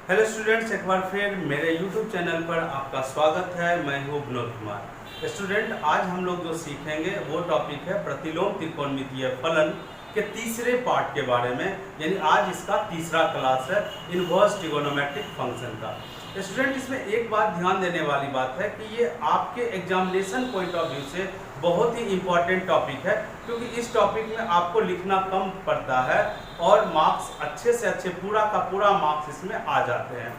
Hello students, एक बार फिर मेरे यूट्यूब चैनल पर आपका स्वागत है। मैं हूँ विनोद कुमार। स्टूडेंट, आज हम लोग जो सीखेंगे वो टॉपिक है प्रतिलोम त्रिकोणमितीय फलन के तीसरे पार्ट के बारे में, यानी आज इसका तीसरा क्लास है इनवर्स ट्रिगोनोमेट्रिक फंक्शन का। स्टूडेंट, इसमें एक बात ध्यान देने वाली बात है कि ये आपके एग्जामिनेशन पॉइंट ऑफ व्यू से बहुत ही इम्पॉर्टेंट टॉपिक है, क्योंकि इस टॉपिक में आपको लिखना कम पड़ता है और मार्क्स अच्छे से अच्छे पूरा का पूरा मार्क्स इसमें आ जाते हैं।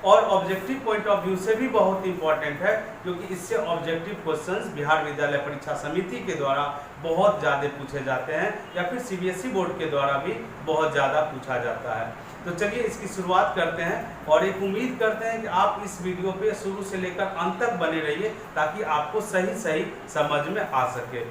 और ऑब्जेक्टिव पॉइंट ऑफ व्यू से भी बहुत इंपॉर्टेंट है, क्योंकि इससे ऑब्जेक्टिव क्वेश्चंस बिहार विद्यालय परीक्षा समिति के द्वारा बहुत ज़्यादा पूछे जाते हैं, या फिर सीबीएसई बोर्ड के द्वारा भी बहुत ज़्यादा पूछा जाता है। तो चलिए इसकी शुरुआत करते हैं और एक उम्मीद करते हैं कि आप इस वीडियो पे शुरू से लेकर अंत तक बने रहिए, ताकि आपको सही सही समझ में आ सके।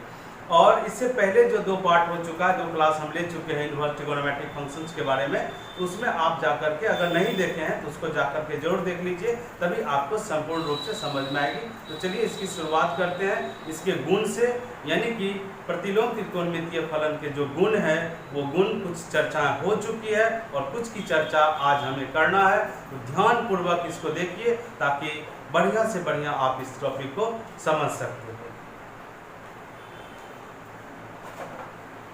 और इससे पहले जो दो पार्ट हो चुका है, दो क्लास हम ले चुके हैं इनवर्स ट्रिगोनोमेट्रिक फंक्शंस के बारे में, उसमें आप जाकर के अगर नहीं देखे हैं तो उसको जाकर के जरूर देख लीजिए, तभी आपको संपूर्ण रूप से समझ में आएगी। तो चलिए इसकी शुरुआत करते हैं इसके गुण से, यानी कि प्रतिलोम त्रिकोणमितीय फलन के जो गुण है वो गुण कुछ चर्चाएं हो चुकी है और कुछ की चर्चा आज हमें करना है। तो ध्यानपूर्वक इसको देखिए, ताकि बढ़िया से बढ़िया आप इस टॉपिक को समझ सकते हैं।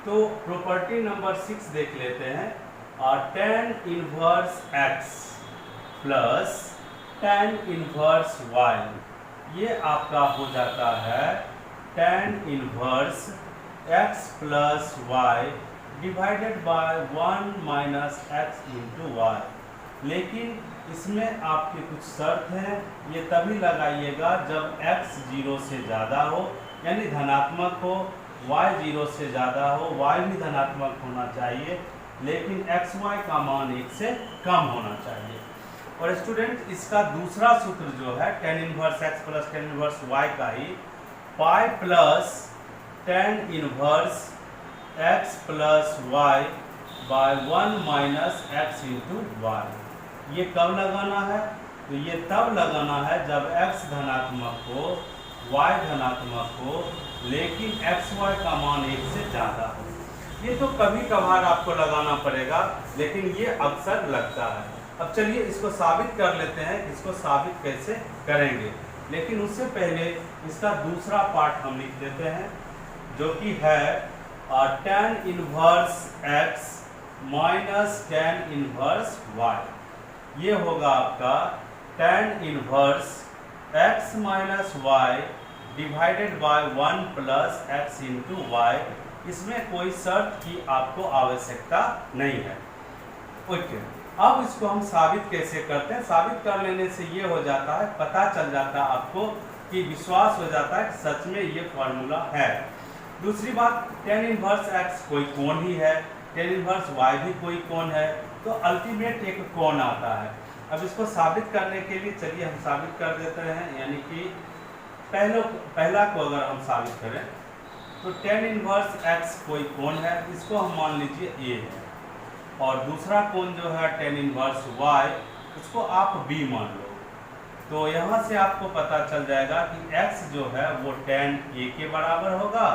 तो प्रॉपर्टी नंबर 6 देख लेते हैं। tan inverse x plus tan inverse y, ये आपका हो जाता है tan inverse x plus y divided by 1 minus x into y. लेकिन इसमें आपके कुछ शर्त हैं, ये तभी लगाइएगा जब x 0 से ज़्यादा हो, यानी धनात्मक हो, y 0 से ज़्यादा हो, y भी धनात्मक होना चाहिए, लेकिन एक्स वाई का मान 1 से कम होना चाहिए। और स्टूडेंट, इसका दूसरा सूत्र जो है tan inverse x plus tan inverse y का ही pi plus tan inverse x plus y by 1 minus x into y. ये कब लगाना है? तो ये तब लगाना है जब x धनात्मक हो, y धनात्मक हो, लेकिन एक्स वाई का मान 1 से ज़्यादा हो। ये तो कभी कभार आपको लगाना पड़ेगा, लेकिन ये अक्सर लगता है। अब चलिए इसको साबित कर लेते हैं, इसको साबित कैसे करेंगे। लेकिन उससे पहले इसका दूसरा पार्ट हम लिख देते हैं, जो कि है tan inverse x minus tan inverse y। ये होगा आपका tan inverse x minus y divided by 1 plus x into y. इसमें कोई शर्त की आपको आवश्यकता नहीं है। ओके, अब इसको हम साबित कैसे करते हैं? साबित कर लेने से ये हो जाता है, पता चल जाता है आपको कि विश्वास हो जाता है कि सच में ये फॉर्मूला है। दूसरी बात, tan इनवर्स x कोई कोण ही है, tan इनवर्स y भी कोई कोण है, तो अल्टीमेट एक कोण आता है। अब इसको साबित करने के लिए चलिए हम साबित कर देते हैं, यानी कि पहला को अगर हम साबित करें तो tan इनवर्स x कोई कोण है, इसको हम मान लीजिए a है, और दूसरा कोण जो है tan इनवर्स y, उसको आप b मान लो। तो यहाँ से आपको पता चल जाएगा कि x जो है वो tan a के बराबर होगा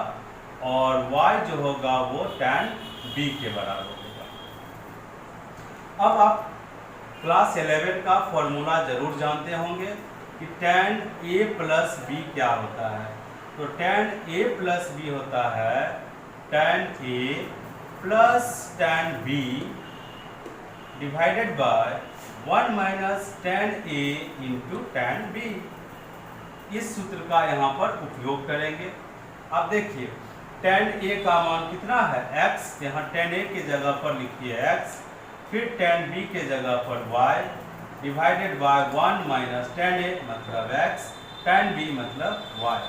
और y जो होगा वो tan b के बराबर होगा। अब आप क्लास 11 का फॉर्मूला जरूर जानते होंगे कि tan a प्लस b क्या होता है। तो tan a प्लस b होता है tan a plus tan b divided by 1 minus tan a into tan b। इस सूत्र का यहाँ पर उपयोग करेंगे। अब देखिए tan a का मान कितना है? x, यहाँ tan a के जगह पर लिखिए x, फिर tan b के जगह पर y divided by 1 minus tan a मतलब x, tan b मतलब y,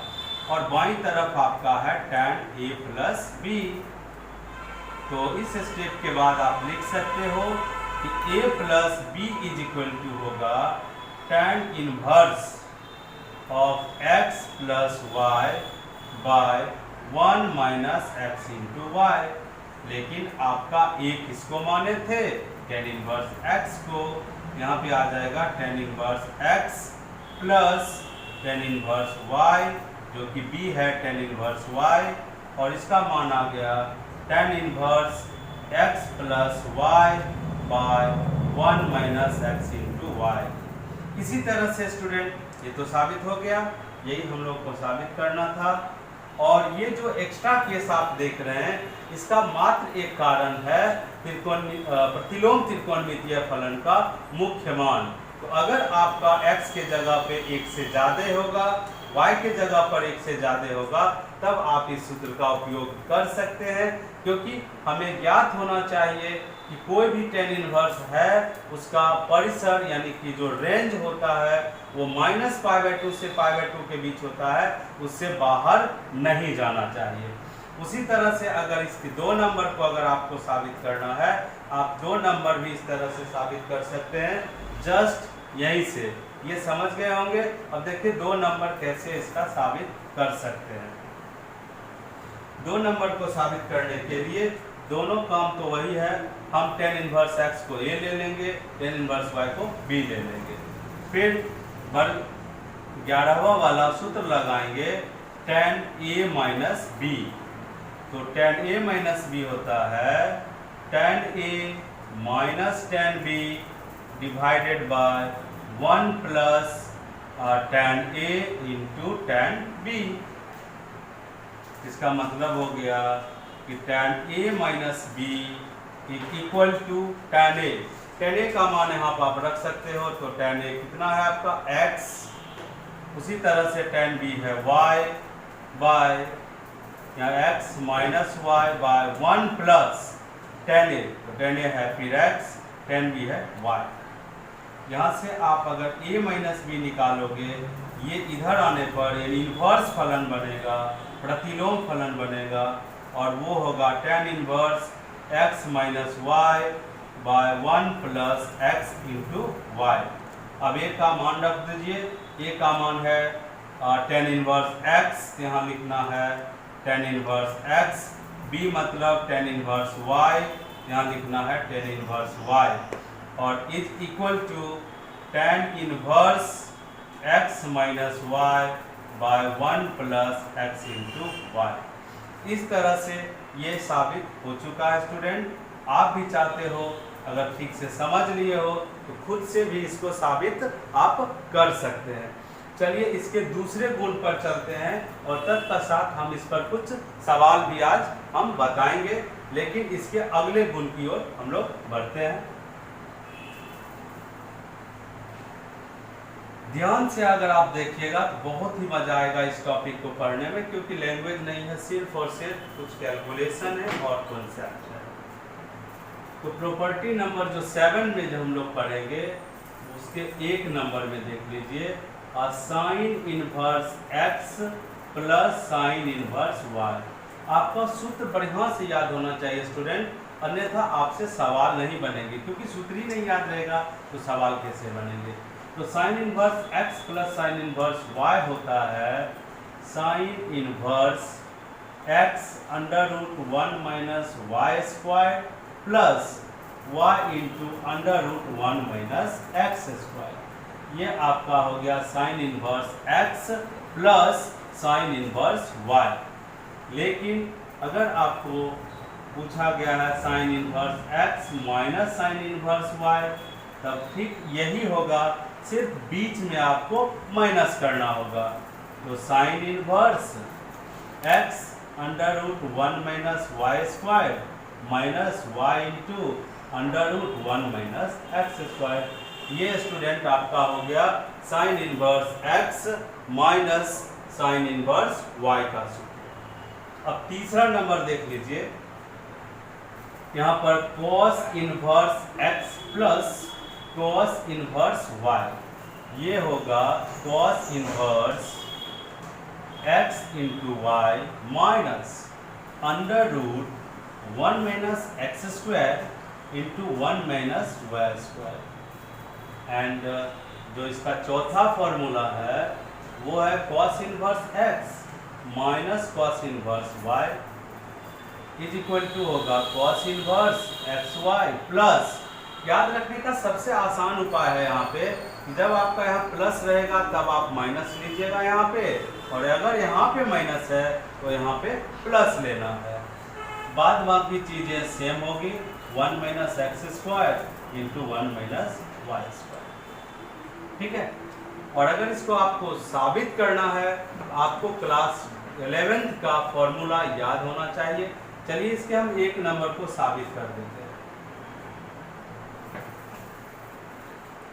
और बाईं तरफ आपका है tan a प्लस b। तो इस स्टेप के बाद आप लिख सकते हो कि a plus b is equal to होगा tan inverse of x plus y by 1 minus x into y. लेकिन आपका a किसको माने थे? tan इनवर्स x को। यहाँ पे आ जाएगा tan inverse x plus tan inverse y, जो कि b है tan इनवर्स y, और इसका मान आ गया tan inverse x plus y by 1 minus x into y. इसी तरह से स्टूडेंट ये तो साबित हो गया, यही हम लोग को साबित करना था। और ये जो एक्स्ट्रा केस आप देख रहे हैं इसका मात्र एक कारण है प्रतिलोम त्रिकोणमितीय फलन का मुख्य मान। तो अगर आपका x के जगह पे 1 से ज़्यादा होगा, y के जगह पर 1 से ज़्यादा होगा, तब आप इस सूत्र का उपयोग कर सकते हैं, क्योंकि हमें ज्ञात होना चाहिए कि कोई भी tan इनवर्स है उसका परिसर यानी कि जो रेंज होता है वो -π/2 से π/2 के बीच होता है, उससे बाहर नहीं जाना चाहिए। उसी तरह से अगर इसकी 2 नंबर को अगर आपको साबित करना है, आप 2 नंबर भी इस तरह से साबित कर सकते हैं, जस्ट यहीं से ये समझ गए होंगे। अब देखिए 2 नंबर कैसे इसका साबित कर सकते हैं। 2 नंबर को साबित करने के लिए दोनों काम तो वही है, हम tan इनवर्स x को a ले लेंगे, tan इनवर्स y को b ले लेंगे। फिर वर्ग 11वां वाला सूत्र लगाएंगे tan a माइनस b। तो tan a माइनस b होता है tan a minus tan b divided by 1 plus tan a into tan b। इसका मतलब हो गया कि tan a minus b equal to tan a। tan a का मान यहाँ पर आप रख सकते हो, तो tan a कितना है आपका x, उसी तरह से tan b है y बाय यहाँ x minus y by 1 plus tan a। तो tan a है फिर x, tan b है y। यहाँ से आप अगर a माइनस b निकालोगे, ये इधर आने पर यानी इन्वर्स फलन बनेगा, प्रतिलोम फलन बनेगा, और वो होगा tan inverse x minus y by 1 plus x into y. अब a का मान रख दीजिए, a का मान है tan इनवर्स x, यहाँ लिखना है tan इनवर्स x, b मतलब tan इनवर्स y, यहाँ लिखना है tan इनवर्स y, और is equal to tan inverse x minus y by 1 plus x into y. इस तरह से ये साबित हो चुका है स्टूडेंट। आप भी चाहते हो, अगर ठीक से समझ लिए हो तो खुद से भी इसको साबित आप कर सकते हैं। चलिए इसके दूसरे गुण पर चलते हैं, और तत्पश्चात हम इस पर कुछ सवाल भी आज हम बताएंगे, लेकिन इसके अगले गुण की ओर हम लोग बढ़ते हैं। ध्यान से अगर आप देखिएगा तो बहुत ही मजा आएगा इस टॉपिक को पढ़ने में, क्योंकि लैंग्वेज नहीं है, सिर्फ और सिर्फ कुछ कैलकुलेशन है और कॉन्सेप्ट है। तो प्रॉपर्टी नंबर जो 7 में जो हम लोग पढ़ेंगे उसके 1 नंबर में देख लीजिए, sign inverse x plus sine inverse y। आपका सूत्र बढ़िया से याद होना चाहिए स्टूडेंट, अन्यथा आपसे सवाल नहीं बनेंगे, क्योंकि सूत्र ही नहीं याद रहेगा तो सवाल कैसे बनेंगे। तो sine inverse x plus sine inverse y होता है sine inverse x under root 1 minus y square plus y into under root 1 minus x square. ये आपका हो गया sine inverse x plus sine inverse y। लेकिन अगर आपको पूछा गया है sine inverse x minus sine inverse y, तब ठीक यही होगा, सिर्फ बीच में आपको माइनस करना होगा। तो sine inverse x under root 1 minus y square minus y into under root 1 minus x square. ये स्टूडेंट आपका हो गया sine inverse x minus sine inverse y का सूत्र। अब तीसरा नंबर देख लीजिए, यहाँ पर cos inverse x plus cos inverse y। ये होगा cos inverse x into y minus under root 1 minus x square into 1 minus y square. And जो इसका चौथा फॉर्मूला है वो है cos inverse x minus cos inverse y is equal to होगा cos inverse xy plus, याद रखने का सबसे आसान उपाय है यहाँ पे, जब आपका यहाँ प्लस रहेगा तब आप माइनस लीजिएगा यहाँ पे, और अगर यहाँ पे माइनस है तो यहाँ पे प्लस लेना है। बाद बाकी चीज़ें सेम होगी, 1 minus x square into 1 minus y square. ठीक है। और अगर इसको आपको साबित करना है तो आपको क्लास 11th का फॉर्मूला याद होना चाहिए। चलिए इसके हम एक नंबर को साबित कर देते हैं।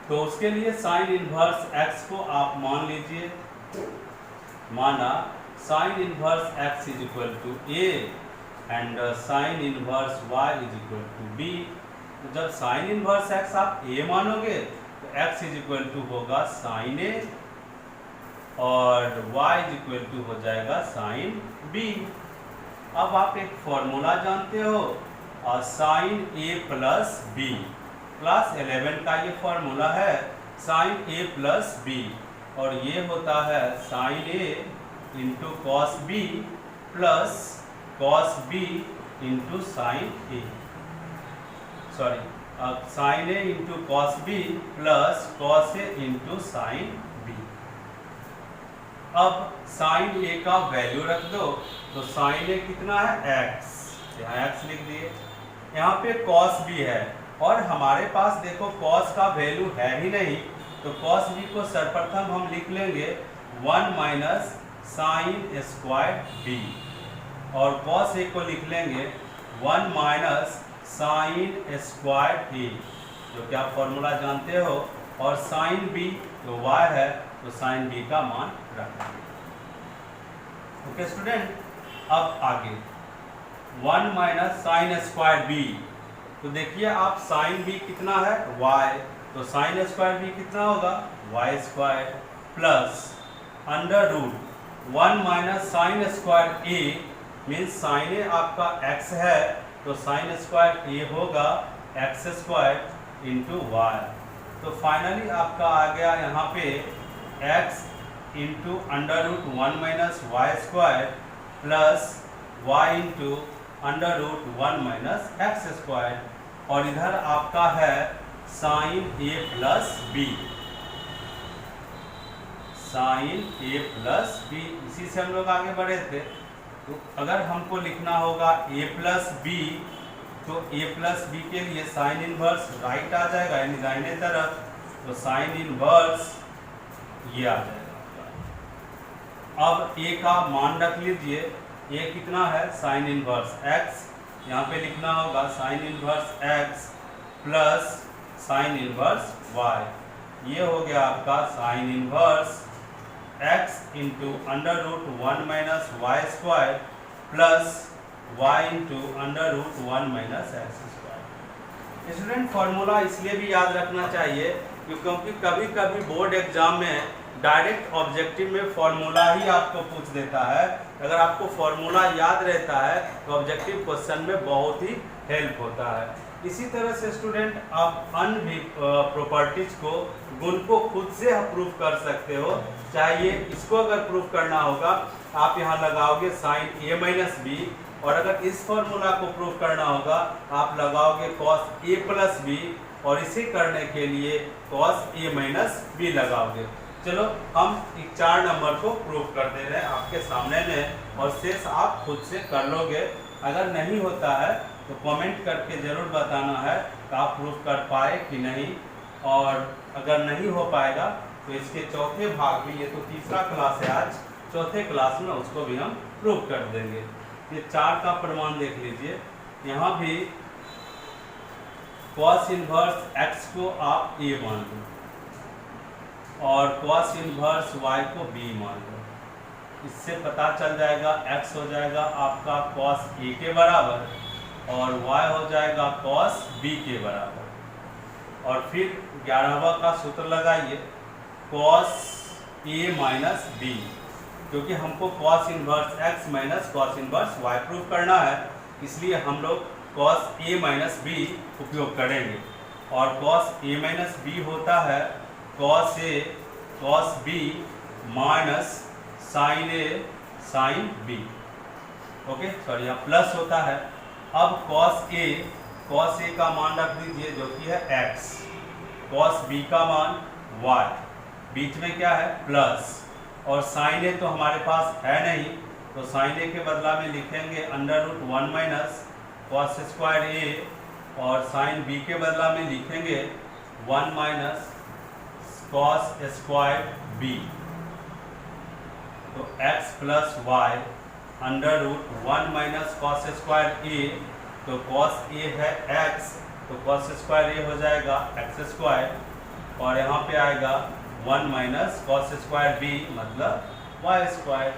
तो उसके लिए साइन इनवर्स x को आप मान लीजिए, माना sine inverse x is equal to a and sine inverse y is equal to b। तो जब साइन इनवर्स x आप a मानोगे तो x इज इक्वल टू होगा साइन a और y इज इक्वल टू हो जाएगा साइन b। अब आप एक फॉर्मूला जानते हो और sine a plus b, class 11 का ये फॉर्मूला है साइन a प्लस b, और ये होता है sine a into cos b plus cos b into sine a, sorry अब sine a into cos b plus cos a into sine b। अब sine a का वैल्यू रख दो, तो साइन a कितना है x, यहाँ x लिख दिए, यहाँ पे कॉस b है और हमारे पास देखो कॉस का वैल्यू है ही नहीं, तो कॉस b को सर्वप्रथम हम लिख लेंगे 1 माइनस साइन स्क्वायर b, और कॉस a को लिख लेंगे 1 माइनस साइन स्क्वायर a, जो कि आप फॉर्मूला जानते हो, और साइन b जो y है तो साइन b का मान रखेंगे। ओके स्टूडेंट, अब आगे 1 माइनस साइन स्क्वायर b, तो देखिए आप साइन b कितना है y, तो साइन स्क्वायर b कितना होगा y square plus under root 1 minus sine square a means sine a आपका x है, तो साइन स्क्वायर a होगा x स्क्वायर इंटू वाई। तो फाइनली आपका आ गया यहाँ पे x into under root 1 minus y square plus y into under root 1 minus x square, और इधर आपका है sine a plus b, sine a plus b, इसी से हम लोग आगे बढ़े थे। तो अगर हमको लिखना होगा a प्लस b, तो a प्लस b के लिए साइन इनवर्स राइट आ जाएगा यानी दाहिने तरफ, तो साइन इनवर्स ये आ जाएगा। अब a का मान रख लीजिए, a कितना है साइन इनवर्स x, यहाँ पे लिखना होगा sine inverse x plus sine inverse y, ये हो गया आपका sine inverse x into under root 1 minus y square plus y into under root 1 minus x square. Student formula इसलिए भी याद रखना चाहिए क्योंकि कभी कभी बोर्ड एग्जाम में डायरेक्ट ऑब्जेक्टिव में फॉर्मूला ही आपको पूछ देता है। अगर आपको फॉर्मूला याद रहता है तो ऑब्जेक्टिव क्वेश्चन में बहुत ही हेल्प होता है। इसी तरह से स्टूडेंट आप अन्य भी प्रॉपर्टीज को, गुण को खुद से प्रूव कर सकते हो। चाहिए इसको अगर प्रूव करना होगा आप यहाँ लगाओगे साइन a माइनस बी, और अगर इस फॉर्मूला को प्रूव करना होगा आप लगाओगे कॉस a प्लस बी, और इसे करने के लिए कॉस a माइनस बी लगाओगे। चलो हम 4 नंबर को प्रूव कर दे रहे हैं आपके सामने में, और शेष आप खुद से कर लोगे। अगर नहीं होता है तो कमेंट करके ज़रूर बताना है कि आप प्रूव कर पाए कि नहीं, और अगर नहीं हो पाएगा तो इसके चौथे भाग में, ये तो तीसरा क्लास है आज, चौथे क्लास में उसको भी हम प्रूव कर देंगे। ये 4 का प्रमाण देख लीजिए, यहाँ भी कॉस इनवर्स x को आप a मान लो और कॉस इनवर्स y को b मान लो। इससे पता चल जाएगा x हो जाएगा आपका कॉस a के बराबर और y हो जाएगा कॉस b के बराबर। और फिर 11वां का सूत्र लगाइए कॉस a माइनस b, क्योंकि हमको cos inverse x minus cos inverse y prove करना है, इसलिए हम लोग कॉस a माइनस b उपयोग करेंगे। और कॉस a माइनस b होता है cos a cos b minus sine a sine b। Okay sorry, यहाँ प्लस होता है। अब कॉस a का मान रख दीजिए जो कि है x, कॉस b का मान y, बीच में क्या है प्लस, और साइन a तो हमारे पास है नहीं, तो साइन a के बदला में लिखेंगे under root 1 minus cos square a और साइन बी के बदला में लिखेंगे 1 माइनस कॉस स्क्वायर बी। तो x plus y under root 1 minus cos square a, तो कॉस ए है x, तो कॉस स्क्वायर ए हो जाएगा एक्स स्क्वायर, और यहाँ पे आएगा 1 माइनस कॉस स्क्वायर बी मतलब वाई स्क्वायर।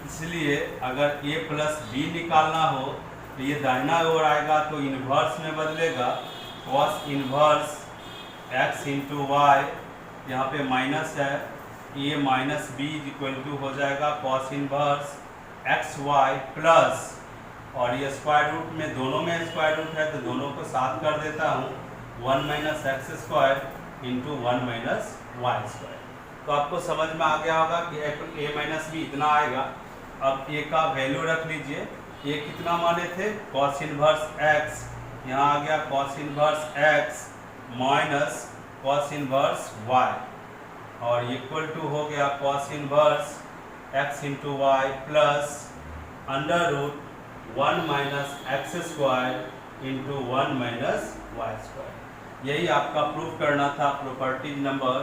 इसलिए अगर a प्लस बी निकालना हो तो ये दाहिना ओर आएगा तो इन्वर्स में बदलेगा, cos inverse x into y, यहाँ पे माइनस है, a minus b equal to हो जाएगा cos inverse x y plus, और ये स्क्वायर रूट में दोनों में स्क्वायर रूट है तो दोनों को साथ कर देता हूँ, 1 minus x square into 1 minus y square. तो आपको समझ में आ गया होगा कि a माइनस बी इतना आएगा। अब a का वैल्यू रख लीजिए, a कितना माने थे कॉस इन्वर्स x, यहाँ आ गया cos inverse x minus cos inverse y, और इक्वल टू हो गया cos inverse x into y plus under root 1 minus x square into 1 minus y square. यही आपका प्रूफ करना था प्रॉपर्टी नंबर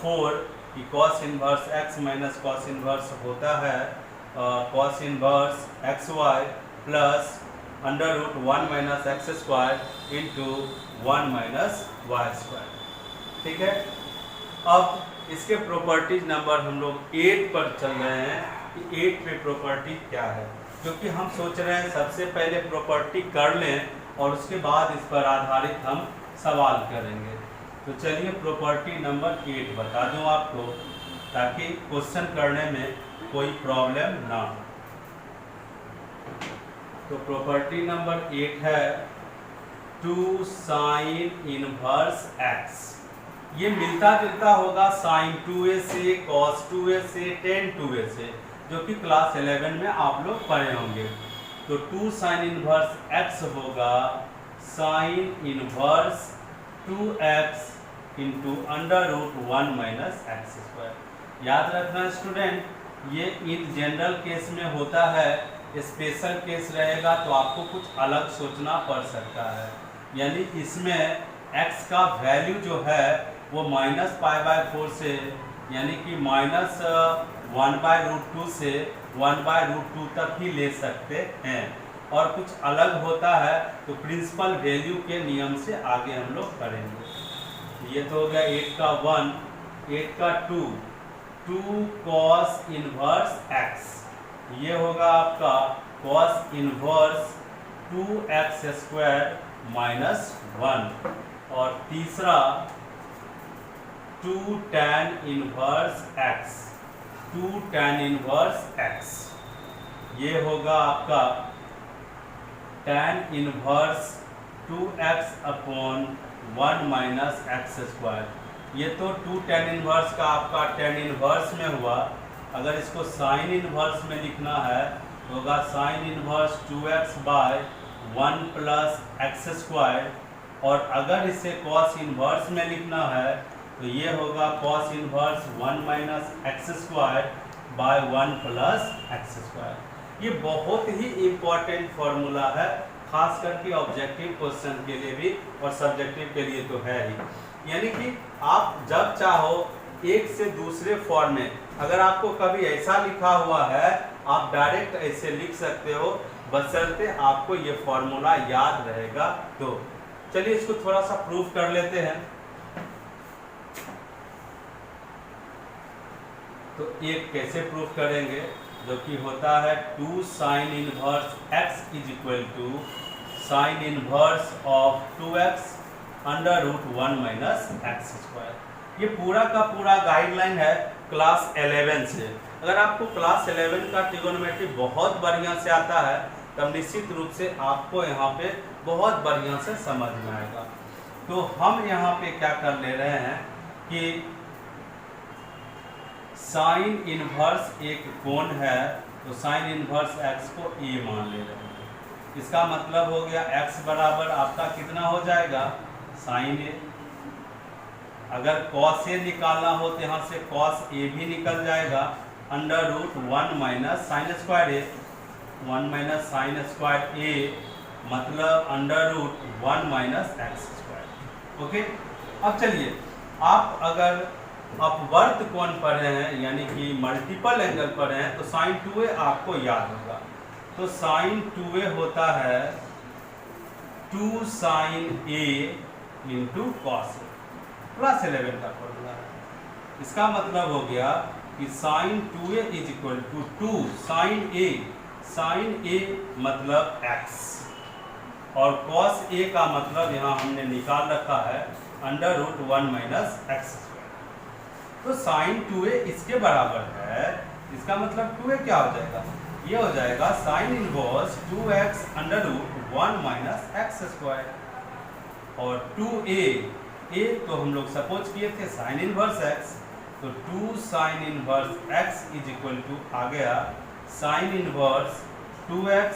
4 कि cos inverse x minus cos inverse होता है cos inverse x y plus under root 1 minus x square into 1 minus y square. ठीक है, अब इसके प्रॉपर्टीज नंबर हम लोग 8 पर चल रहे हैं कि 8 पे प्रॉपर्टी क्या है, क्योंकि हम सोच रहे हैं सबसे पहले प्रॉपर्टी कर लें और उसके बाद इस पर आधारित हम सवाल करेंगे। तो चलिए प्रॉपर्टी नंबर 8 बता दूं आपको, ताकि क्वेश्चन करने में कोई प्रॉब्लम ना हो। तो प्रॉपर्टी नंबर 8 है 2 साइन इनवर्स x। ये मिलता जुलता होगा साइन 2a से, कॉस 2a से, टेन 2a से, जो कि क्लास 11 में आप लोग पढ़े होंगे। तो 2 साइन इनवर्स x होगा sine inverse 2x into under root 1 minus x square. याद रखना स्टूडेंट, ये इन जनरल केस में होता है, स्पेशल केस रहेगा तो आपको कुछ अलग सोचना पड़ सकता है। यानी इसमें x का वैल्यू जो है वो माइनस पाई बाय 4 से, यानी कि माइनस 1 बाय रूट 2 से 1 बाय रूट 2 तक ही ले सकते हैं, और कुछ अलग होता है तो प्रिंसिपल वैल्यू के नियम से आगे हम लोग करेंगे। ये तो हो गया 8 का 1, 8 का 2 कॉस इनवर्स x, ये होगा आपका cos inverse 2x square minus 1, और तीसरा 2 tan inverse x, 2 tan inverse x, ये होगा आपका tan inverse 2x upon 1 minus x square. ये तो 2 tan इनवर्स का आपका tan इनवर्स में हुआ। अगर इसको साइन इनवर्स में लिखना है तो होगा sine inverse 2x by 1 plus x square, और अगर इसे कॉस इनवर्स में लिखना है तो ये होगा cos inverse 1 minus x square by 1 plus x square. ये बहुत ही इम्पॉर्टेंट फॉर्मूला है, खास करके ऑब्जेक्टिव क्वेश्चन के लिए भी और सब्जेक्टिव के लिए तो है ही। यानी कि आप जब चाहो एक से दूसरे फॉर्म में, अगर आपको कभी ऐसा लिखा हुआ है आप डायरेक्ट ऐसे लिख सकते हो, बशर्ते आपको ये फॉर्मूला याद रहेगा। तो चलिए इसको थोड़ा सा प्रूफ कर लेते हैं। तो एक कैसे प्रूफ करेंगे, जो कि होता है 2 sine inverse x is equal to sine inverse of 2x under root 1 minus x square. ये पूरा का पूरा गाइडलाइन है क्लास 11 से। अगर आपको क्लास 11 का ट्रिगोनोमेट्री बहुत बढ़िया से आता है तब निश्चित रूप से आपको यहाँ पे बहुत बढ़िया से समझ में आएगा। तो हम यहाँ पे क्या कर ले रहे हैं कि साइन इनवर्स एक कोण है, तो साइन इनवर्स x को a मान ले रहे हैं। इसका मतलब हो गया x बराबर आपका कितना हो जाएगा साइन a। अगर कॉस a निकालना हो तो यहाँ से कॉस a भी निकल जाएगा, under root 1 minus sine square a, 1 minus sine square a मतलब √1 माइनस एक्स स्क्वायर। ओके, अब चलिए, आप अगर अपवर्त कोण पढ़े हैं यानी कि मल्टीपल एंगल पढ़े हैं तो साइन 2a आपको याद होगा। तो साइन 2a होता है 2 sine a into cos a, class 11 का फॉर्मूला है। इसका मतलब हो गया कि sine 2a is equal to 2 sine a, sine a मतलब x और कॉस a का मतलब यहाँ हमने निकाल रखा है √1 माइनस एक्स स्क्वायर। तो साइन 2a इसके बराबर है, इसका मतलब 2a क्या हो जाएगा, ये हो जाएगा sign inverse 2x √1 minus x square. और 2a तो हम लोग सपोज किए थे साइन इनवर्स x, तो 2 sine inverse x is equal to आ गया sine inverse 2x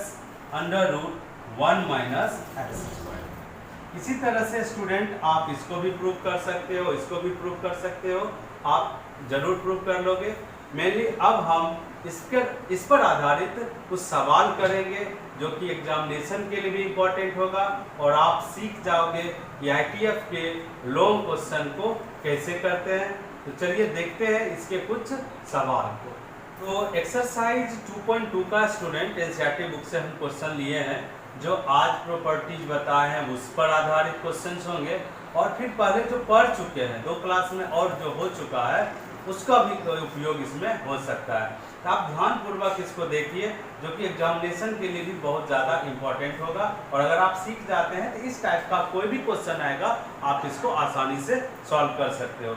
√1 minus x square. इसी तरह से स्टूडेंट आप इसको भी प्रूव कर सकते हो, इसको भी प्रूव कर सकते हो, आप जरूर प्रूव कर लोगे। मेनली अब हम इस पर आधारित कुछ सवाल करेंगे जो कि एग्जामिनेशन के लिए भी इम्पोर्टेंट होगा और आप सीख जाओगे कि ITF के लॉन्ग क्वेश्चन को कैसे करते हैं। तो चलिए देखते हैं इसके कुछ सवाल को। तो एक्सरसाइज 2.2 का स्टूडेंट NCERT बुक से हम क्वेश्चन लिए हैं, जो आज प्रॉपर्टीज बताए हैं उस पर आधारित क्वेश्चन होंगे और फिर पहले जो पढ़ चुके हैं 2 क्लास में और जो हो चुका है उसका भी उपयोग इसमें हो सकता है। तो आप ध्यानपूर्वक इसको देखिए, जो कि एग्जामिनेशन के लिए भी बहुत ज़्यादा इम्पोर्टेंट होगा। और अगर आप सीख जाते हैं तो इस टाइप का कोई भी क्वेश्चन आएगा आप इसको आसानी से सॉल्व कर सकते हो।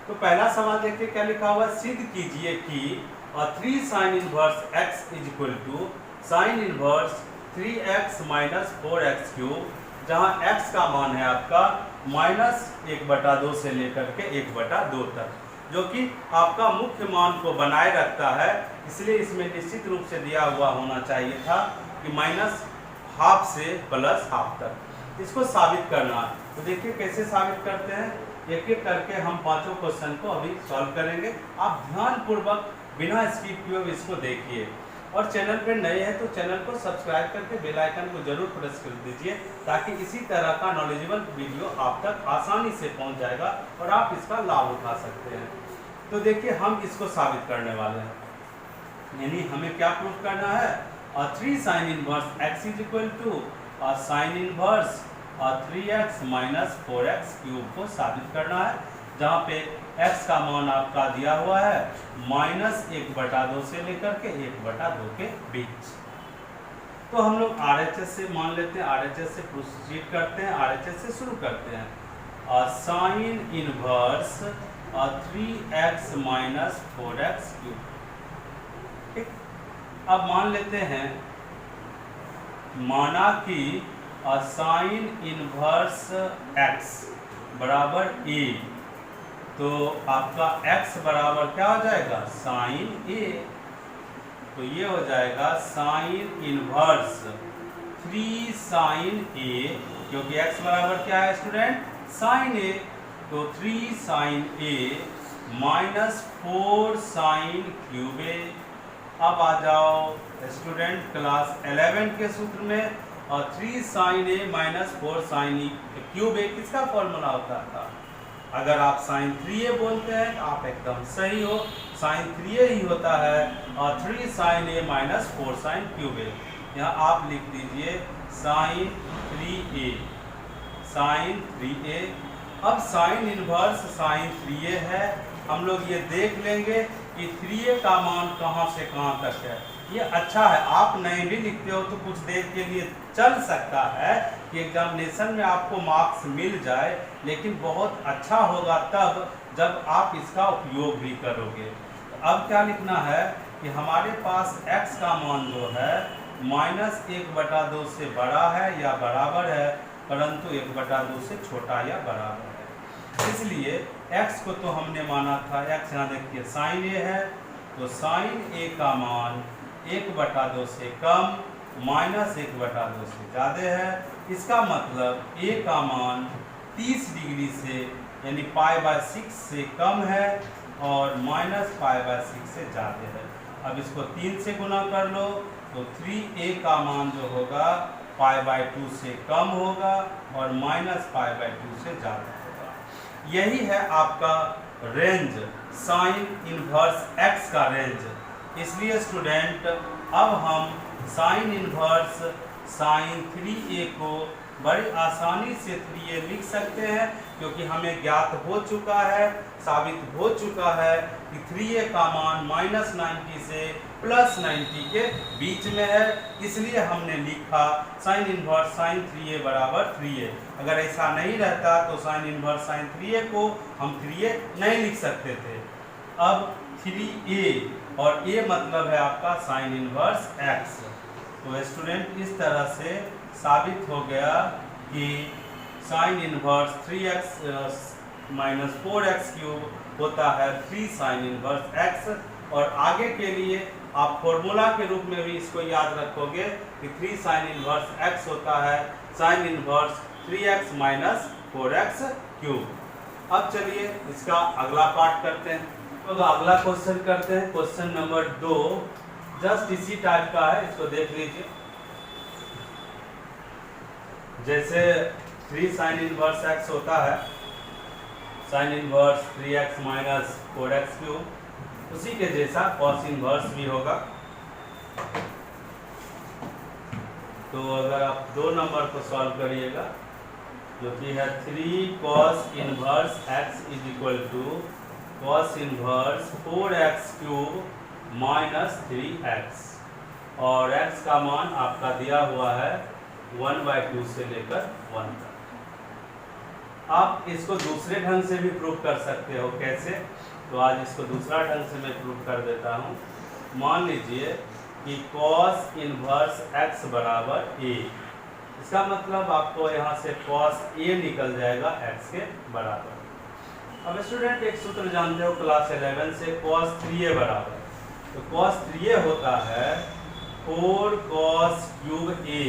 तो पहला सवाल देखिए क्या लिखा हुआ, सिद्ध कीजिए कि 3 sine inverse x is equal to sine inverse 3x minus 4x cube, जहाँ x का मान है आपका -1/2 से लेकर के 1/2 तक, जो कि आपका मुख्य मान को बनाए रखता है। इसलिए इसमें निश्चित रूप से दिया हुआ होना चाहिए था कि -½ से +½ तक। इसको साबित करना, तो देखिए कैसे साबित करते हैं, एक एक करके हम 5 क्वेश्चन को अभी सॉल्व करेंगे। आप ध्यानपूर्वक बिना स्किप किए इसको देखिए और चैनल पर नए हैं तो चैनल को सब्सक्राइब करके बेल आइकन को जरूर प्रेस कर दीजिए, ताकि इसी तरह का नॉलेजेबल वीडियो आप तक आसानी से पहुंच जाएगा और आप इसका लाभ उठा सकते हैं। तो देखिए हम इसको साबित करने वाले हैं, यानी हमें क्या प्रूफ करना है, 3 sine inverse x is equal to sine inverse 3x minus 4x cube को साबित करना है, जहाँ पे x का मान आपका दिया हुआ है -1/2 से लेकर के 1/2 के बीच। तो हम लोग RHS से मान लेते हैं, RHS से प्रोसीड करते हैं, RHS से शुरू करते हैं। Sign inverse 3x minus 4x cube, ठीक। अब मान लेते हैं, माना कि साइन इनवर्स x बराबर a, तो आपका x बराबर क्या हो जाएगा, साइन a। तो ये हो जाएगा साइन इनवर्स 3 साइन a, क्योंकि x बराबर क्या है स्टूडेंट, साइन a, तो 3 sine a minus 4 sine cube a। अब आ जाओ स्टूडेंट क्लास 11 के सूत्र में, और 3 sine a minus 4 sine cube a किसका फॉर्मूला होता था, अगर आप साइन 3a बोलते हैं तो आप एकदम सही हो, साइन 3a ही होता है, और 3 sine a minus 4 sine cube a। यहाँ आप लिख दीजिए साइन 3a, साइन 3a। अब साइन इनवर्स साइन 3a है, हम लोग ये देख लेंगे कि 3a का मान कहाँ से कहाँ तक है। ये अच्छा है, आप नहीं भी लिखते हो तो कुछ देर के लिए चल सकता है कि एग्जामिनेशन में आपको मार्क्स मिल जाए, लेकिन बहुत अच्छा होगा तब जब आप इसका उपयोग भी करोगे। तो अब क्या लिखना है कि हमारे पास x का मान जो है -1/2 से बड़ा है या बराबर है, परंतु 1/2 से छोटा या बराबर है। इसलिए x को तो हमने माना था, x यहाँ देखिए साइन a है, तो साइन a का मान 1/2 से कम -1/2 से ज़्यादा है। इसका मतलब a का मान 30 डिग्री से यानी π/6 से कम है और -π/6 से ज़्यादा है। अब इसको 3 से गुना कर लो तो 3a का मान जो होगा π/2 से कम होगा और -π/2 से ज़्यादा होगा। यही है आपका रेंज, साइन इनवर्स x का रेंज। इसलिए स्टूडेंट अब हम साइन इनवर्स साइन 3a को बड़ी आसानी से 3a लिख सकते हैं, क्योंकि हमें ज्ञात हो चुका है, साबित हो चुका है कि 3a का मान -90 से +90 के बीच में है। इसलिए हमने लिखा साइन इनवर्स साइन 3a बराबर 3a। अगर ऐसा नहीं रहता तो साइन इनवर्स साइन 3a को हम 3a नहीं लिख सकते थे। अब 3a और a मतलब है आपका साइन इनवर्स x। तो स्टूडेंट इस तरह से साबित हो गया कि sign inverse 3x - 4x cube होता है 3 साइन इनवर्स x। और आगे के लिए आप फॉर्मूला के रूप में भी इसको याद रखोगे कि 3 साइन इनवर्स x होता है sine inverse 3x - 4x cube. अब चलिए इसका अगला पार्ट करते हैं। तो अगला क्वेश्चन करते हैं, क्वेश्चन नंबर 2 जस्ट इसी टाइप का है, इसको देख लीजिए। जैसे 3 साइन इनवर्स x होता है sine inverse 3x - 4x cube, उसी के जैसा कॉस इनवर्स भी होगा। तो अगर आप 2 नंबर को सॉल्व करिएगा, जो कि है 3 cos inverse x = cos inverse 4x cube -3x, और x का मान आपका दिया हुआ है 1/2 से लेकर 1 तक। आप इसको दूसरे ढंग से भी प्रूव कर सकते हो। कैसे? तो आज इसको दूसरा ढंग से मैं प्रूव कर देता हूँ। मान लीजिए कि cos इनवर्स x बराबर a, इसका मतलब आपको यहाँ से cos a निकल जाएगा x के बराबर। अब स्टूडेंट एक सूत्र जानते हो क्लास 11 से, cos 3a बराबर, तो cos 3a होता है 4 cos cube a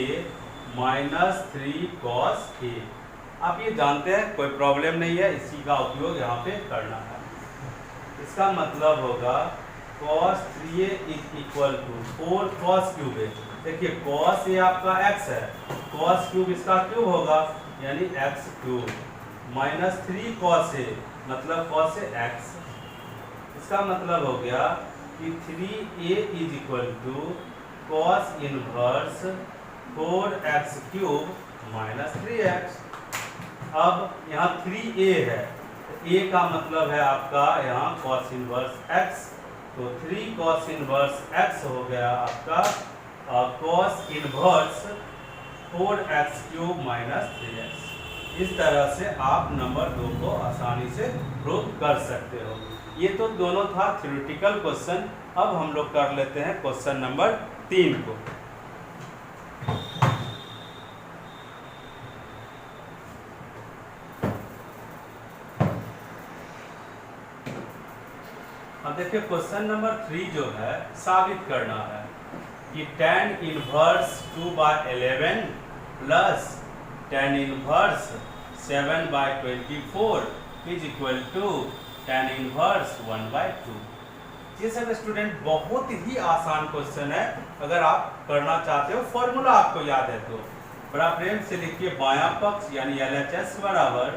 -3 cos a। आप ये जानते हैं, कोई प्रॉब्लम नहीं है, इसी का उपयोग यहाँ पे करना है। इसका मतलब होगा cos 3a = 4 cos cube a। देखिए cos a आपका x है, cos क्यूब इसका क्यूब होगा यानी x क्यूब -3 cos a मतलब cos a x। इसका मतलब हो गया कि 3a = cos inverse 4x cube -3x। अब यहाँ 3a है, तो a का मतलब है आपका यहाँ cos इनवर्स x, तो 3 cos इनवर्स x हो गया आपका cos inverse 4x cube -3x। इस तरह से आप नंबर 2 को आसानी से प्रूव कर सकते हो। ये तो दोनों था थ्योरेटिकल क्वेश्चन। अब हम लोग कर लेते हैं क्वेश्चन नंबर 3 को। अब देखिए क्वेश्चन नंबर 3 जो है साबित करना है कि tan inverse 2/11 plus tan inverse 7/24 = tan inverse 1/2। ये सब स्टूडेंट बहुत ही आसान क्वेश्चन है, अगर आप करना चाहते हो, फॉर्मूला आपको याद है तो। बड़ा प्रेम से लिखिए, बायां पक्ष यानी LHS बराबर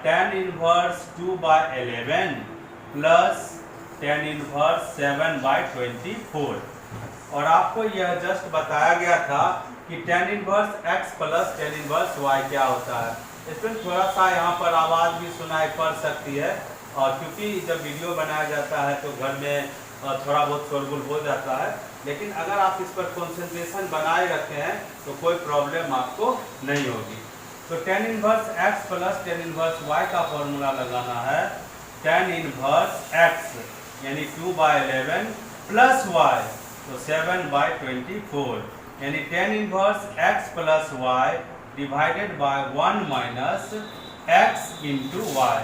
tan inverse 2/11 plus tan inverse 7/24। और आपको यह जस्ट बताया गया था कि tan inverse x plus tan inverse y क्या होता है। इसमें थोड़ा सा यहाँ पर आवाज़ भी सुनाई पड़ सकती है, और क्योंकि जब वीडियो बनाया जाता है तो घर में थोड़ा बहुत शोरगुल हो जाता है, लेकिन अगर आप इस पर कंसंट्रेशन बनाए रखे हैं तो कोई प्रॉब्लम आपको नहीं होगी। तो tan inverse x plus tan inverse y का फॉर्मूला लगाना है। tan इनवर्स x यानी 2/11 प्लस y तो 7/24, यानी tan inverse x plus y divided by 1 minus x into y।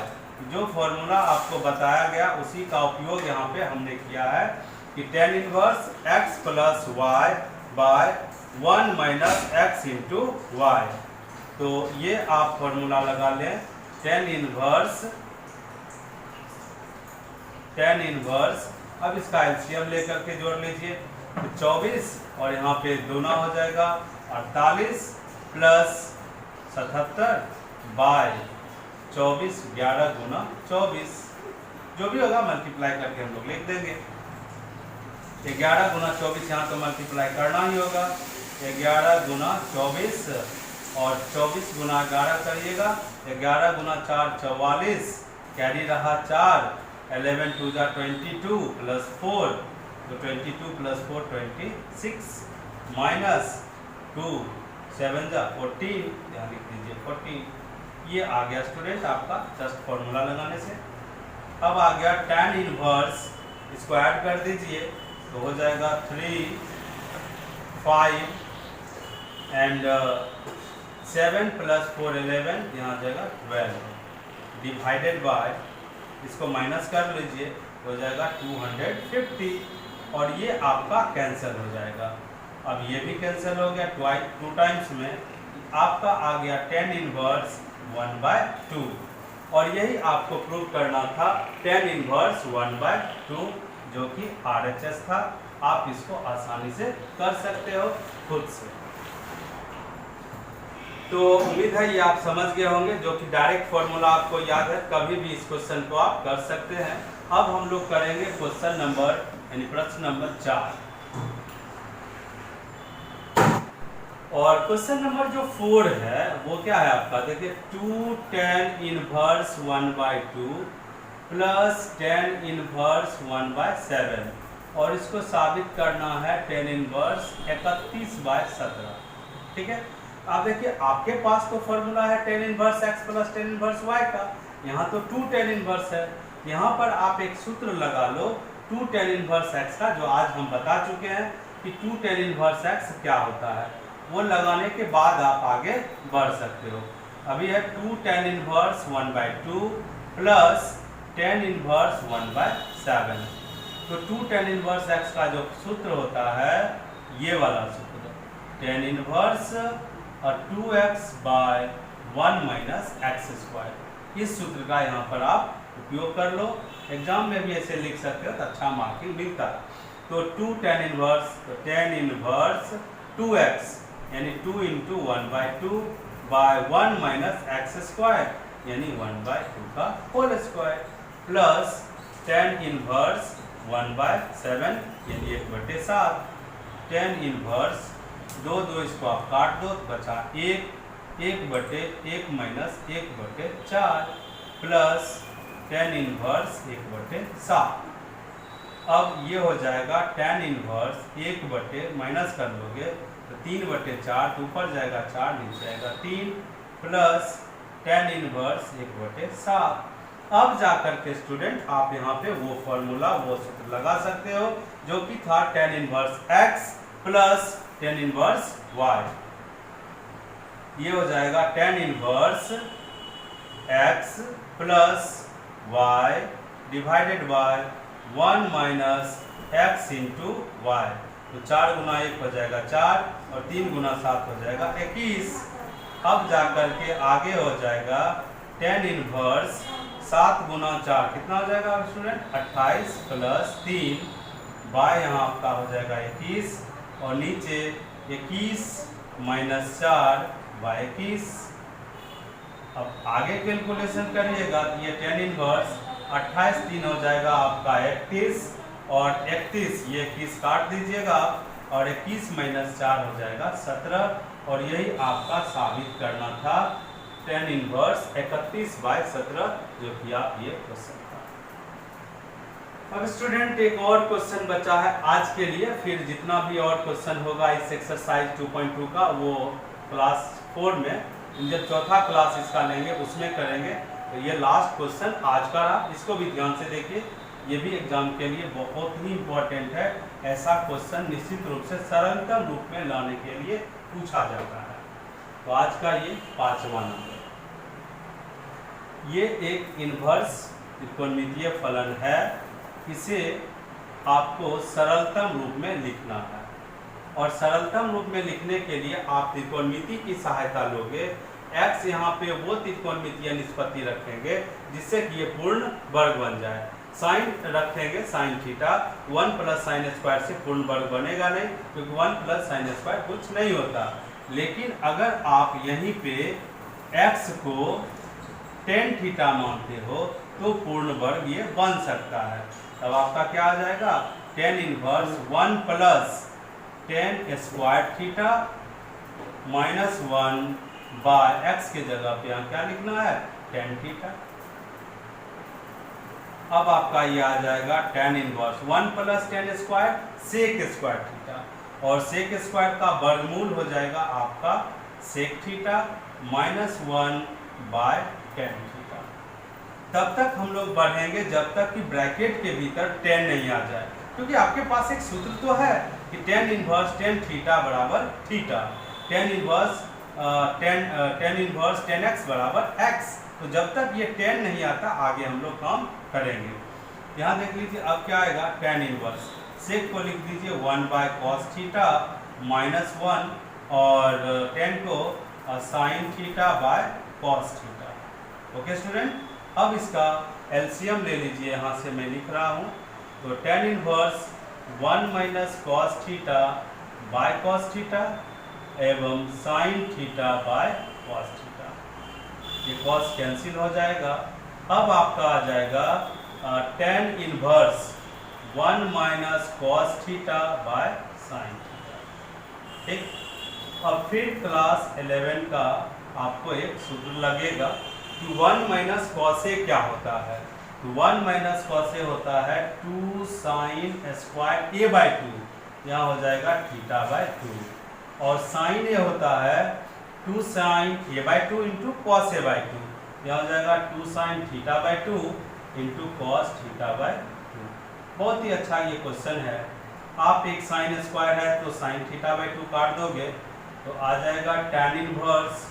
जो फॉर्मूला आपको बताया गया उसी का उपयोग यहाँ पे हमने किया है कि tan inverse x plus y by 1 minus x into y। तो ये आप फॉर्मूला लगा लें, tan इनवर्स। अब इसका एलसीएम लेकर के जोड़ लीजिए, तो 24 और यहाँ पे 2 हो जाएगा, 48 प्लस 77 बाय 24, 11 गुना 24, जो भी होगा मल्टीप्लाई करके हम लोग लिख देंगे। 11 गुना 24 यहाँ तो मल्टीप्लाई करना ही होगा। 11 गुना 24 और 24 गुना 11 करिएगा। 11 गुना 4 44, कैरी रहा 4, 11 2 जा 22 प्लस 4, तो 22 प्लस 4 26 माइनस 2 7 जा 14, यहाँ लिख दीजिए 14। ये आ गया स्टूडेंट आपका जस्ट फॉर्मूला लगाने से। अब आ गया tan इनवर्स, इसको ऐड कर दीजिए तो हो जाएगा 3 5 एंड 7 प्लस 4 11, यहाँ जाएगा 12 डिवाइडेड बाय, इसको माइनस कर लीजिए हो जाएगा 250 और ये आपका कैंसिल हो जाएगा। अब ये भी कैंसिल हो गया, 2 टाइम्स में आपका आ गया tan इनवर्स 1/2 और यही आपको प्रूव करना था tan इनवर्स 1/2 जो कि RHS था। आप इसको आसानी से कर सकते हो खुद से। तो उम्मीद है ये आप समझ गए होंगे, जो कि डायरेक्ट फॉर्मूला आपको याद है, कभी भी इस क्वेश्चन को आप कर सकते हैं। अब हम लोग करेंगे क्वेश्चन नंबर यानी प्रश्न नंबर 4 और क्वेश्चन नंबर जो 4 है वो क्या है आपका, देखिए 2 tan inverse 1/2 plus tan inverse 1/7 और इसको साबित करना है tan इनवर्स 31/17। ठीक है, आप देखिए आपके पास तो फॉर्मूला है tan inverse x plus tan inverse y का, यहाँ तो 2 tan इनवर्स है। यहाँ पर आप एक सूत्र लगा लो 2 tan इनवर्स x का, जो आज हम बता चुके हैं कि 2 tan इनवर्स x क्या होता है। वो लगाने के बाद आप आगे बढ़ सकते हो। अभी है 2 tan inverse 1/2 plus tan inverse 1/7। तो 2 tan इनवर्स x का जो सूत्र होता है ये वाला सूत्र, tan इनवर्स और 2x by 1 minus x square, इस सूत्र का यहाँ पर आप उपयोग कर लो। एग्जाम में भी ऐसे लिख सकते हो तो अच्छा मार्किंग मिलता है। तो 2 tan इनवर्स, तो tan इनवर्स 2x यानी 2 into 1/2 by 1 minus x square यानी 1/2 का whole square plus tan inverse 1/7 यानी 1/7, tan इनवर्स 2 इसको आप काट दो तो बचा 1/1 माइनस 1/4 प्लस tan इनवर्स 1/7। अब ये हो जाएगा tan इनवर्स 1 माइनस कर लोगे तो 3/4, तो ऊपर जाएगा 4 नीचे आएगा 3 प्लस tan इनवर्स 1/7। अब जाकर के स्टूडेंट आप यहाँ पे वो फॉर्मूला वो सूत्र लगा सकते हो जो कि था tan inverse x plus tan inverse y। ये हो जाएगा tan inverse x plus y divided by 1 minus x into y। तो 4 गुना 1 हो जाएगा 4 और 3 गुना 7 हो जाएगा 21। अब जाकर के आगे हो जाएगा tan इनवर्स 7 गुना 4 कितना हो जाएगा स्टूडेंट 28 प्लस 3 बाय यहाँ आपका हो जाएगा 21 और नीचे 21 माइनस 4 बाय 21। अब आगे कैलकुलेशन करिएगा तो ये tan इनवर्स 28 3 हो जाएगा आपका 31 और 31 ये 21 काट दीजिएगा और 21 माइनस 4 हो जाएगा 17 और यही आपका साबित करना था tan इनवर्स 31/17 जो कि आप ये क्वेश्चन था। अब स्टूडेंट एक और क्वेश्चन बचा है आज के लिए, फिर जितना भी और क्वेश्चन होगा इस एक्सरसाइज 2.2 का वो क्लास 4 में, जब चौथा क्लास इसका लेंगे उसमें करेंगे। तो ये लास्ट क्वेश्चन आज का रहा, इसको भी ध्यान से देखिए, ये भी एग्जाम के लिए बहुत ही इंपॉर्टेंट है। ऐसा क्वेश्चन निश्चित रूप से सरलतम रूप में लाने के लिए पूछा जाता है। तो आज का ये 5वां नंबर, ये एक इन्वर्स त्रिकोणमितीय फलन है, इसे आपको सरलतम रूप में लिखना है और सरलतम रूप में लिखने के लिए आप त्रिकोणमिति की सहायता लोगे। x यहाँ पे वो त्रिकोणमितीय निष्पत्ति रखेंगे जिससे कि ये पूर्ण वर्ग बन जाए। साइन रखेंगे sine theta, 1 plus sine square से पूर्ण वर्ग बनेगा नहीं, क्योंकि 1 प्लस साइन स्क्वायर कुछ नहीं होता। लेकिन अगर आप यहीं पे x को tan थीटा मानते हो तो पूर्ण वर्ग ये बन सकता है। तब आपका क्या आ जाएगा, tan inverse 1 plus tan square theta minus 1 by x के जगह पे यहाँ क्या लिखना है, tan थीटा। अब आपका ये आ जाएगा tan inverse 1 plus tan square sec square theta, और सेक स्क्वायर का वर्गमूल हो जाएगा आपका sec theta minus 1 by tan theta. तब तक हम लोग बढ़ेंगे जब तक कि ब्रैकेट के भीतर tan नहीं आ जाए, क्योंकि आपके पास एक सूत्र तो है कि tan इनवर्स tan थीटा बराबर theta, tan inverse tan x बराबर x। तो जब तक ये tan नहीं आता आगे हम लोग काम करेंगे। यहाँ देख लीजिए अब क्या आएगा, tan इनवर्स सेक को लिख दीजिए 1 बाय कॉस थीटा माइनस 1 और tan को sign theta by cos theta. Okay student, अब इसका एलसीएम ले लीजिए, यहाँ से मैं लिख रहा हूँ। तो tan inverse 1 minus cos theta by cos theta एवं sine theta by cos theta, ये कॉस कैंसिल हो जाएगा। अब आपका आ जाएगा tan inverse 1 minus cos theta by sine theta. ठीक, अब फिर क्लास 11 का आपको एक सूत्र लगेगा कि 1 माइनस कॉसे क्या होता है। तो 1 माइनस कॉसे होता है 2 साइन स्क्वायर ए बाय 2, यहाँ हो जाएगा थीटा बाय 2, और साइन ए होता है 2 sign A bye 2 into cos A bye 2, यहाँ हो जाएगा 2 sign theta bye 2 into cos theta bye 2। बहुत ही अच्छा ये क्वेश्चन है। आप एक साइन स्क्वायर है तो साइन थीटा बाय 2 काट दोगे तो आ जाएगा tan inverse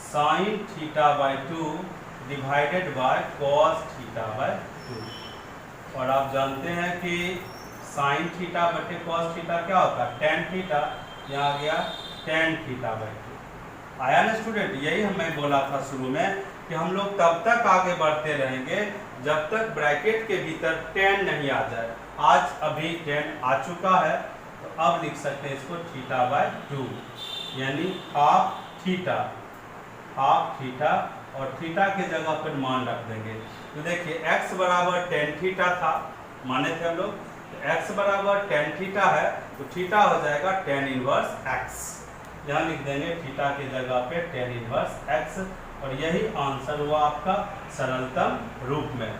sine theta bye 2 divided by cos theta bye 2। और आप जानते हैं कि साइन थीटा बटे कॉस थीटा क्या होता है, tan थीटा, यहाँ आ गया tan थीटा बाय 2। आया ना स्टूडेंट, यही मैं बोला था शुरू में कि हम लोग तब तक आगे बढ़ते रहेंगे जब तक ब्रैकेट के भीतर tan नहीं आ जाए। आज अभी tan आ चुका है तो अब लिख सकते हैं इसको थीटा बाय 2, यानी हाफ थीटा और थीटा के जगह पर मान रख देंगे। तो देखिए x बराबर tan थीटा था, माने थे हम लोग, तो x बराबर tan थीटा है तो थीटा हो जाएगा tan इनवर्स x, यहाँ लिख देंगे थीटा के जगह पे tan इनवर्स x, और यही आंसर हुआ आपका सरलतम रूप में।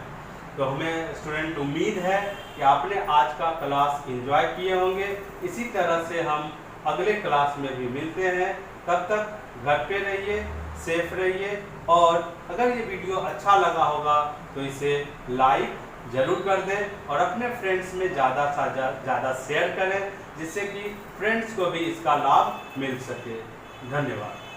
तो हमें स्टूडेंट उम्मीद है कि आपने आज का क्लास एंजॉय किए होंगे। इसी तरह से हम अगले क्लास में भी मिलते हैं, तब तक घर पे रहिए, सेफ रहिए, और अगर ये वीडियो अच्छा लगा होगा तो इसे लाइक जरूर कर दें और अपने फ्रेंड्स में ज़्यादा से ज़्यादा शेयर करें, जिससे कि फ्रेंड्स को भी इसका लाभ मिल सके। धन्यवाद।